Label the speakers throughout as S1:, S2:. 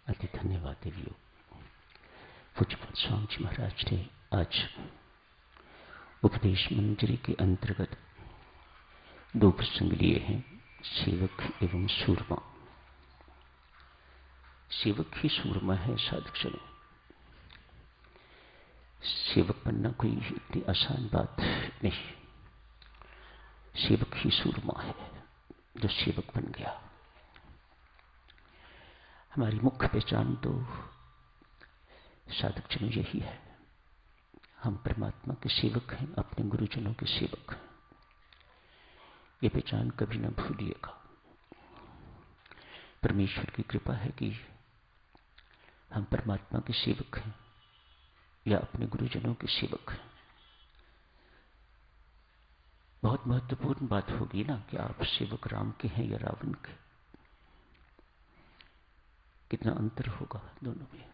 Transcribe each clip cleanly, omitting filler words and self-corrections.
S1: अति धन्यवाद देवियों। पूज्यपाद स्वामी जी महाराज ने आज उपदेश मंजरी के अंतर्गत दो प्रसंग लिए हैं, सेवक एवं सूरमा। सेवक ही सूरमा है साधकजनों। सेवक बनना कोई इतनी आसान बात नहीं। सेवक ही सूरमा है जो सेवक बन गया। हमारी मुख्य पहचान तो साधकजनों यही है, हम परमात्मा के सेवक हैं, अपने गुरुजनों के सेवक। ये पहचान कभी ना भूलिएगा। परमेश्वर की कृपा है कि हम परमात्मा के सेवक हैं या अपने गुरुजनों के सेवक हैं। बहुत महत्वपूर्ण बात होगी ना कि आप सेवक राम के हैं या रावण के। कितना अंतर होगा दोनों में।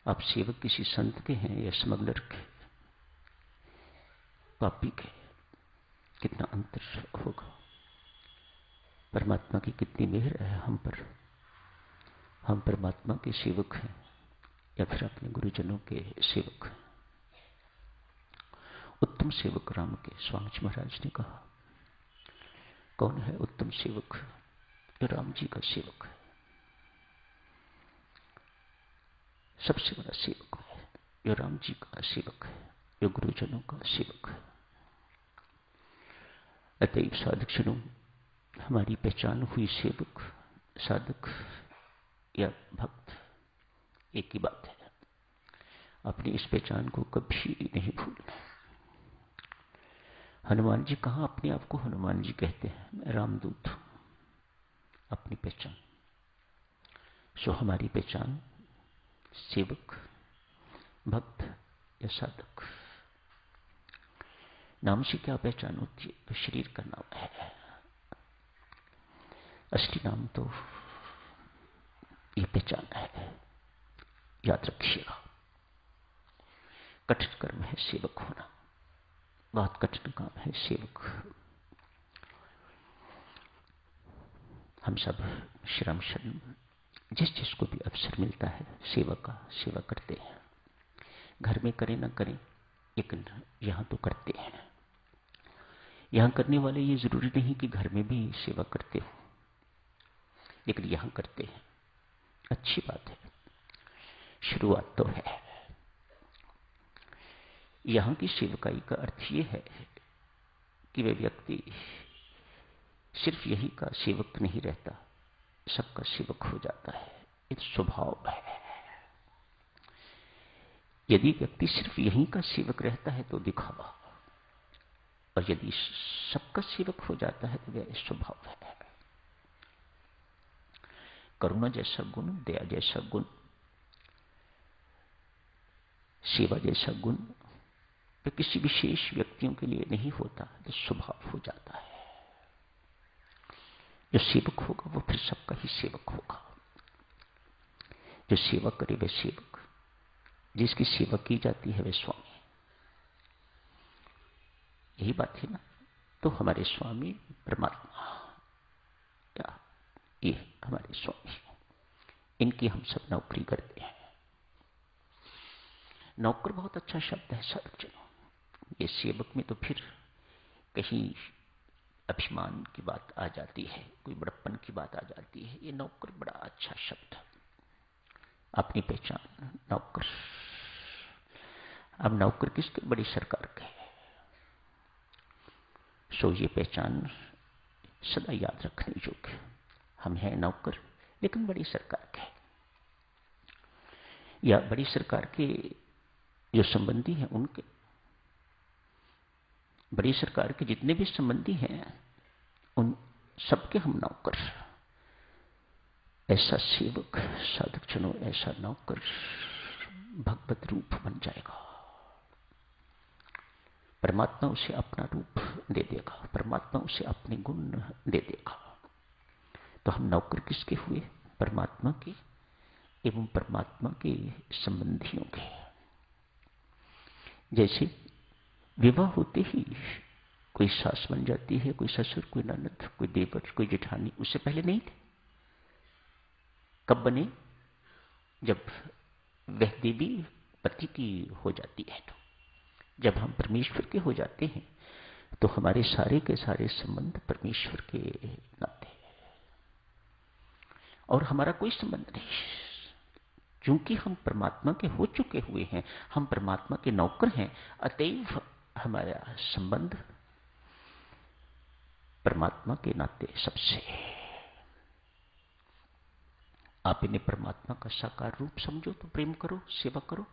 S1: आप सेवक किसी संत के हैं या स्मगलर के, पापी के, कितना अंतर होगा। परमात्मा की कितनी मेहर है हम पर। हम परमात्मा के सेवक हैं या फिर अपने गुरुजनों के सेवक हैं। उत्तम सेवक राम के, स्वामी जी महाराज ने कहा। कौन है उत्तम सेवक? जो राम जी का सेवक है। सबसे बड़ा सेवक है जो राम जी का सेवक है, जो गुरुजनों का सेवक है। अतएव साधकजनों, हमारी पहचान हुई सेवक, साधक या भक्त, एक ही बात है। अपनी इस पहचान को कभी नहीं भूलना। हनुमान जी कहाँ अपने आप को हनुमान जी कहते हैं? मैं रामदूत हूं। अपनी पहचान। सो हमारी पहचान सेवक, भक्त या साधक। नाम से क्या पहचान होती है? तो शरीर का नाम है। असली नाम तो ये पहचान है, याद रखिएगा। कठिन कर्म है सेवक होना, बहुत कठिन काम है सेवक। हम सब श्रम शरण जिस जिसको भी अवसर मिलता है सेवा का, सेवा करते हैं। घर में करें ना करें, लेकिन यहां तो करते हैं। यहां करने वाले ये जरूरी नहीं कि घर में भी सेवा करते हो, लेकिन यहां करते हैं, अच्छी बात है। शुरुआत तो है। यहां की सेवकाई का अर्थ ये है कि वे व्यक्ति सिर्फ यही का सेवक नहीं रहता, सबका सेवक हो जाता है। ये स्वभाव है। यदि व्यक्ति सिर्फ यहीं का सेवक रहता है तो दिखावा, और यदि सबका सेवक हो जाता है तो वह स्वभाव है। करुणा जैसा गुण, दया जैसा गुण, सेवा जैसा गुण तो किसी विशेष व्यक्तियों के लिए नहीं होता, तो स्वभाव हो जाता है। जो सेवक होगा वो फिर सबका ही सेवक होगा। जो सेवा करे वह सेवक, जिसकी सेवा की जाती है वह स्वामी। यही बात है ना। तो हमारे स्वामी परमात्मा, या ये हमारे स्वामी, इनकी हम सब नौकरी करते हैं। नौकर बहुत अच्छा शब्द है साधकजनों। ये सेवक में तो फिर कहीं अभिमान की बात आ जाती है, कोई बड़प्पन की बात आ जाती है। ये नौकर बड़ा अच्छा शब्द। अपनी पहचान नौकर। अब नौकर किसके? बड़ी सरकार के। सो ये पहचान सदा याद रखने योग्य। हम हैं नौकर, लेकिन बड़ी सरकार के, या बड़ी सरकार के जो संबंधी हैं उनके। बड़ी सरकार के जितने भी संबंधी हैं उन सबके हम नौकर। ऐसा सेवक साधकजनों, ऐसा नौकर भगवत रूप बन जाएगा। परमात्मा उसे अपना रूप दे देगा, परमात्मा उसे अपने गुण दे देगा। तो हम नौकर किसके हुए? परमात्मा के एवं परमात्मा के संबंधियों के। जैसे विवाह होते ही कोई सास बन जाती है, कोई ससुर, कोई ननद, कोई देवर, कोई जेठानी। उससे पहले नहीं थे। कब बने? जब वह देवी पति की हो जाती है, तो जब हम परमेश्वर के हो जाते हैं तो हमारे सारे के सारे संबंध परमेश्वर के नाते और हमारा कोई संबंध नहीं। क्योंकि हम परमात्मा के हो चुके हुए हैं, हम परमात्मा के नौकर हैं, अतएव हमारा संबंध परमात्मा के नाते सबसे। आप इन्हें परमात्मा का साकार रूप समझो तो प्रेम करो, सेवा करो।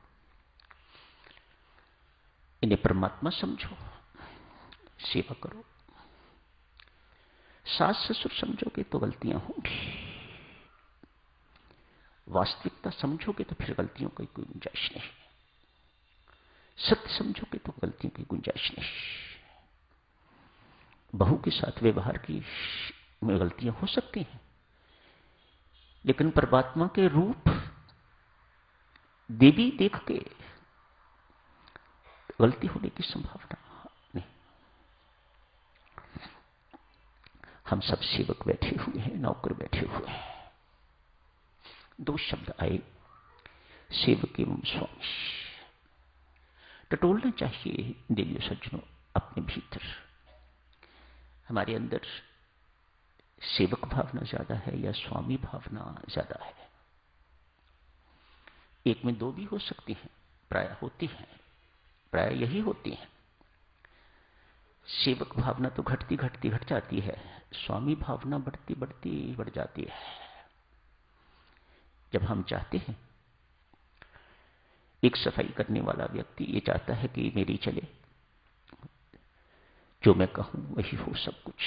S1: इन्हें परमात्मा समझो, सेवा करो। सास ससुर समझोगे तो गलतियां होंगी, वास्तविकता समझोगे तो फिर गलतियों की कोई गुंजाइश नहीं। सत्य समझोगे तो गलतियों की गुंजाइश नहीं। बहू के साथ व्यवहार की में गलतियां हो सकती हैं, लेकिन परमात्मा के रूप देवी देख के गलती होने की संभावना नहीं। हम सब सेवक बैठे हुए हैं, नौकर बैठे हुए हैं। दो शब्द आए, सेवक एवं स्वामी। टटोलना चाहिए देवियों सज्जनों अपने भीतर। हमारे अंदर सेवक भावना ज्यादा है या स्वामी भावना ज्यादा है? एक में दो भी हो सकती हैं, प्राय होती हैं, प्राय यही होती हैं। सेवक भावना तो घटती घटती घट जाती है, स्वामी भावना बढ़ती बढ़ती बढ़ जाती है। जब हम चाहते हैं, एक सफाई करने वाला व्यक्ति ये चाहता है कि मेरी चले, जो मैं कहूं वही हो सब कुछ।